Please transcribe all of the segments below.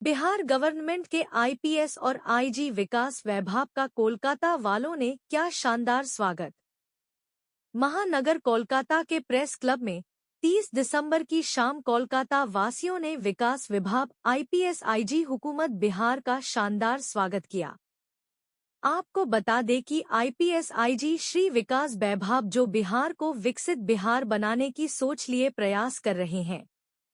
Bihar government के IPS और IG विकास वैभव का कोलकाता वालों ने क्या शानदार स्वागत। महानगर कोलकाता के प्रेस क्लब में 30 दिसंबर की शाम कोलकाता वासियों ने विकास विभाग आईपीएस आईजी हुकूमत बिहार का शानदार स्वागत किया। आपको बता दें कि आईपीएस आईजी श्री विकास वैभव जो बिहार को विकसित बिहार बनाने की सोच लिए प्रयास कर रहे हैं,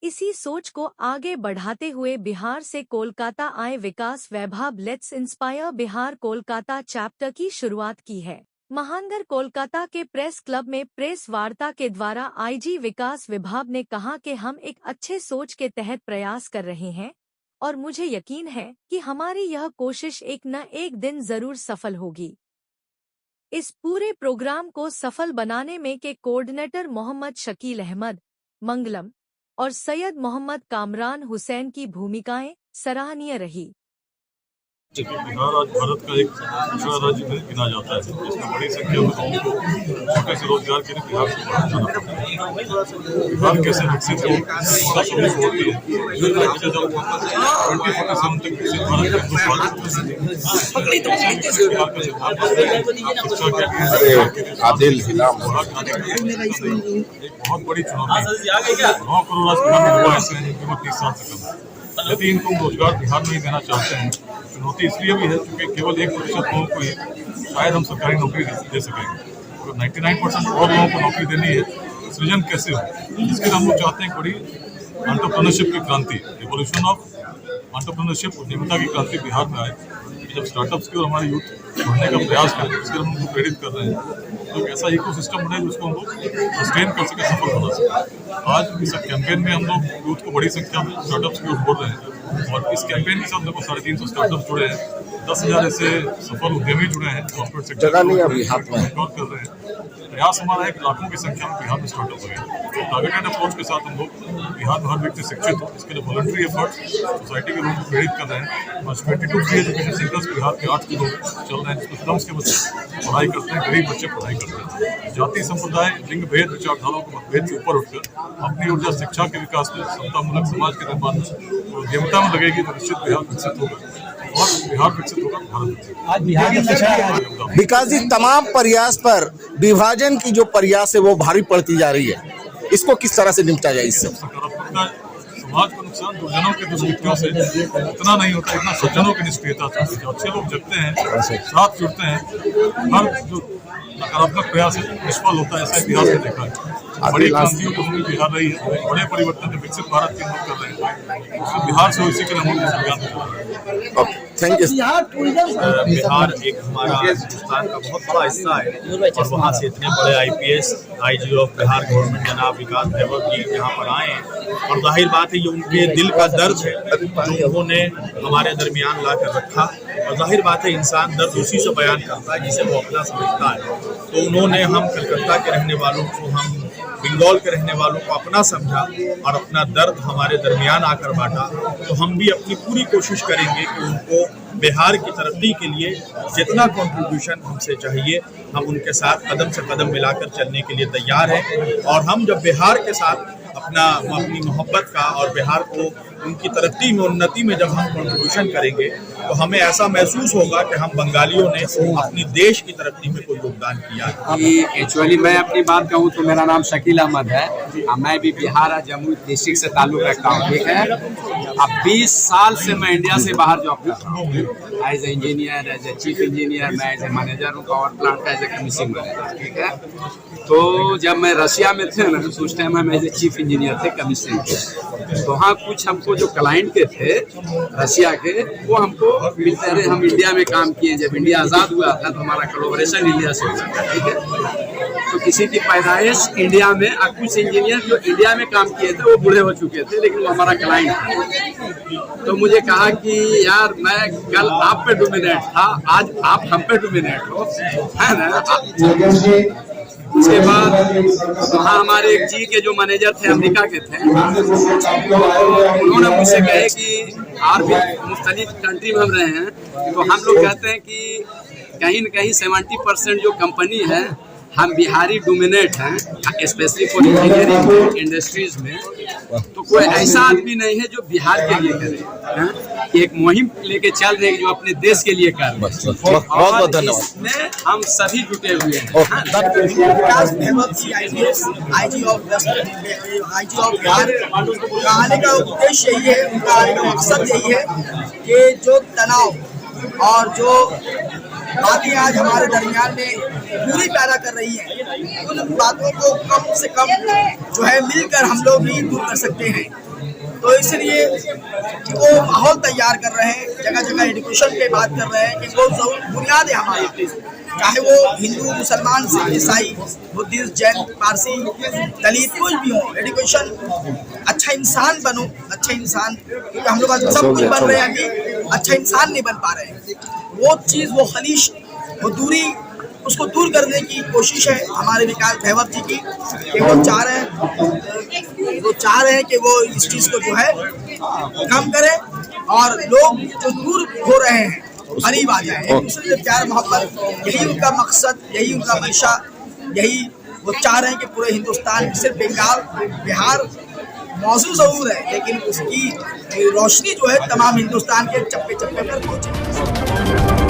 इसी सोच को आगे बढ़ाते हुए बिहार से कोलकाता आए Vikas Vaibhav let's inspire Bihar Kolkata chapter की शुरुआत की है। महानगर कोलकाता के प्रेस क्लब में प्रेस वार्ता के द्वारा आईजी विकास वैभव ने कहा कि हम एक अच्छे सोच के तहत प्रयास कर रहे हैं और मुझे यकीन है कि हमारी यह कोशिश एक न एक दिन जरूर सफल होगी। इस पूरे प्रोग्राम को सफल बनाने में के कोऑर्डिनेटर मोहम्मद शकील अहमद, मंगलम और सैयद मोहम्मद कामरान हुसैन की भूमिकाएं सराहनीय रही। बिहार आज भारत का एक दूसरा राज्य गिना जाता है, जिसमें बड़ी संख्या में लोगों को छोटे से रोजगार के लिए बिहार से बाहर जाना पड़ता है। बिहार कैसे विकसित हो उसका समझ होती है। राज्य जब 2047 तक विकसित भारत का बिहार का एक बहुत बड़ी चुनौती है। 9 करोड़ आज ग्रामीण युवा ऐसे हैं जिनकी उम्र 30 साल से कम है। यदि इनको रोजगार बिहार में ही देना चाहते हैं, चुनौती इसलिए भी है क्योंकि केवल 1% लोगों को ही शायद हम सरकारी नौकरी दे सकेंगे। तो 99% और लोगों को नौकरी देनी है, सृजन कैसे हो, इसके लिए हम लोग चाहते हैं बड़ी एंटरप्रेन्योरशिप की क्रांति, रिवोल्यूशन ऑफ एंटरप्रेन्योरशिप, उद्यमिता की क्रांति बिहार में आए। जब स्टार्टअप्स की और हमारे यूथ बढ़ने का प्रयास करें, इसके लिए हम उनको प्रेरित कर रहे हैं। तो ऐसा इकोसिस्टम बने जिसको हम लोग सस्टेन कर सके, सफल बना सके। आज इस कैंपेन में हम लोग यूथ को बड़ी संख्या में स्टार्टअप्स की ओर बोल रहे हैं और इस कैंपेन के साथ देखो 350 स्टार्टअप्स जुड़े हैं, 10,000 ऐसे सफल उद्यमी जुड़े हैं, कॉर्पोरेट सेक्टर कर रहे हैं। प्रयास हमारा है कि लाखों की संख्या में बिहार में स्टार्टअप लगे। टारगेटेड अप्रोच के साथ हम लोग बिहार में हर व्यक्ति शिक्षित हो, इसके लिए वॉलंटरी एफर्ट्स सोसाइटी के लोगों को प्रेरित कर रहे हैं। और 22 फ्री एजुकेशन सेंटर्स बिहार के 8 किलो चल रहे हैं, जिसमें स्लम्स के बच्चे पढ़ाई करते हैं, गरीब बच्चे पढ़ाई करते हैं। जाति संप्रदाय, लिंग भेद, विचारधाराओं को मतभेद से ऊपर उठकर अपनी ऊर्जा शिक्षा के विकास में, समतामूलक समाज के निर्माण में और उद्यमिता में लगेगी तो निश्चित बिहार विकसित होगा और बिहार विकसित होगा, भारत विकसित। विकास जी, तमाम प्रयास पर विभाजन की जो प्रयास है वो भारी पड़ती जा रही है, इसको किस तरह से निपटा जाए? इससे सकारात्मकता समाज को नुकसान दुर्जनों के दुष्कृत्यों से इतना नहीं होता, इतना सज्जनों की निष्क्रियता से जो अच्छे लोग जगते हैं, साथ जुड़ते हैं, हर जो नकारात्मक प्रयास है निष्फल होता है। ऐसा इतिहास में देखा है। बड़ी क्रांतियों को हमने बिहार रही है, बड़े परिवर्तन में विकसित भारत की हम कर रहे हैं। तो बिहार से इसी के लिए हम थैंक यू। बिहार एक हमारा हिंदुस्तान का बहुत बड़ा हिस्सा है और वहाँ से इतने बड़े IPS IG of Bihar government जनाब विकास वैभव जी यहाँ पर आए हैं और जाहिर बात है ये उनके दिल का दर्द है जो उन्होंने हमारे दरमियान ला कर रखा। और जाहिर बात है इंसान दर्द उसी से बयान करता है जिसे वो अपना समझता है। तो उन्होंने हम कलकत्ता के रहने वालों को, हम बंगाल के रहने वालों को अपना समझा और अपना दर्द हमारे दरमियान आकर बांटा। तो हम भी अपनी पूरी कोशिश करेंगे कि उनको बिहार की तरक्की के लिए जितना कंट्रीब्यूशन हमसे चाहिए हम उनके साथ कदम से कदम मिलाकर चलने के लिए तैयार हैं। और हम जब बिहार के साथ अपनी मोहब्बत का और बिहार को उनकी तरक्की में, उन्नति में जब हम कंट्रीब्यूशन करेंगे तो हमें ऐसा महसूस होगा कि हम बंगालियों ने अपनी देश की तरक्की में कोई योगदान किया है। एक्चुअली मैं अपनी बात कहूँ तो मेरा नाम शकील अहमद है। मैं भी बिहार जमुई डिस्ट्रिक्ट से ताल्लुक रखता हूँ, ठीक है। अब 20 साल से मैं इंडिया से बाहर जॉब कर रहा हूँ, as a engineer, as a chief engineer, मैं एज ए मैनेजर हूँ पावर प्लांट का, एज ए कमीशनिंग मैनेजर, ठीक है। तो जब मैं रशिया में थे ना तो उस टाइम हम एज ए चीफ इंजीनियर थे, कमीशनिंग थे। तो हाँ, कुछ हमको जो क्लाइंट के थे रशिया के वो हमको मिलते रहे। हम इंडिया में काम किए, जब इंडिया आज़ाद हुआ था तो हमारा कोलैबोरेशन इंडिया से हुआ था, ठीक है। तो किसी की पैदाइश इंडिया में, और कुछ इंजीनियर जो इंडिया में काम किए थे वो बूढ़े हो चुके थे, लेकिन वो हमारा क्लाइंट था। तो मुझे कहा कि यार मैं कल आप पे डोमिनेट था, आज आप हम पे डोमिनेट हो, है ना। उसके बाद वहाँ हमारे एक जी के जो मैनेजर थे अमेरिका के थे, उन्होंने मुझसे कहे कि और भी मुख्तलिफ कंट्री में हम रहे हैं तो हम लोग कहते हैं कि कहीं न कहीं 70% जो कंपनी है हम बिहारी डोमिनेट हैं, स्पेशली फॉर इंजीनियरिंग इंडस्ट्रीज में। तो कोई ऐसा आदमी नहीं है जो बिहार के लिए करे, हैं? एक मुहिम लेके चल रहे हैं जो अपने देश के लिए कर रहे हैं। बहुत बहुत धन्यवाद। इसमें हम सभी जुटे हुए हैं। आईजी ऑफ बिहार का आने का उद्देश्य यही है, उनका आने का मकसद यही है कि जो तनाव और जो बातें आज हमारे दरमियान में दूरी पैदा कर रही है, उन बातों को कम से कम जो है मिलकर हम लोग भी दूर कर सकते हैं। तो इसलिए वो माहौल तैयार कर रहे हैं, जगह जगह एजुकेशन पे बात कर रहे हैं कि वो बुनियाद है हमारी, चाहे वो हिंदू, मुसलमान, सिख, ईसाई, बुद्धिस्ट, जैन, पारसी, दलित, कुछ भी हो। एजुकेशन, अच्छा इंसान बनो, अच्छे इंसान, क्योंकि हम लोग सब कुछ बन रहे हैं कि अच्छा इंसान नहीं बन पा रहे हैं। वो चीज़, वो खलीश, वो दूरी, उसको दूर करने की कोशिश है हमारे विकास भैरव जी की, कि वो चाह रहे हैं कि वो इस चीज़ को जो है कम करें और लोग जो दूर हो रहे हैं करीब आ जाए, एक दूसरे से प्यार मोहब्बत, यही उनका मकसद, यही उनका मंशा, यही वो चाह रहे हैं कि पूरे हिंदुस्तान, सिर्फ बंगाल, बिहार मौजूद ज़रूर है, लेकिन उसकी रोशनी जो है तमाम हिंदुस्तान के चप्पे चप्पे पर पहुँचे।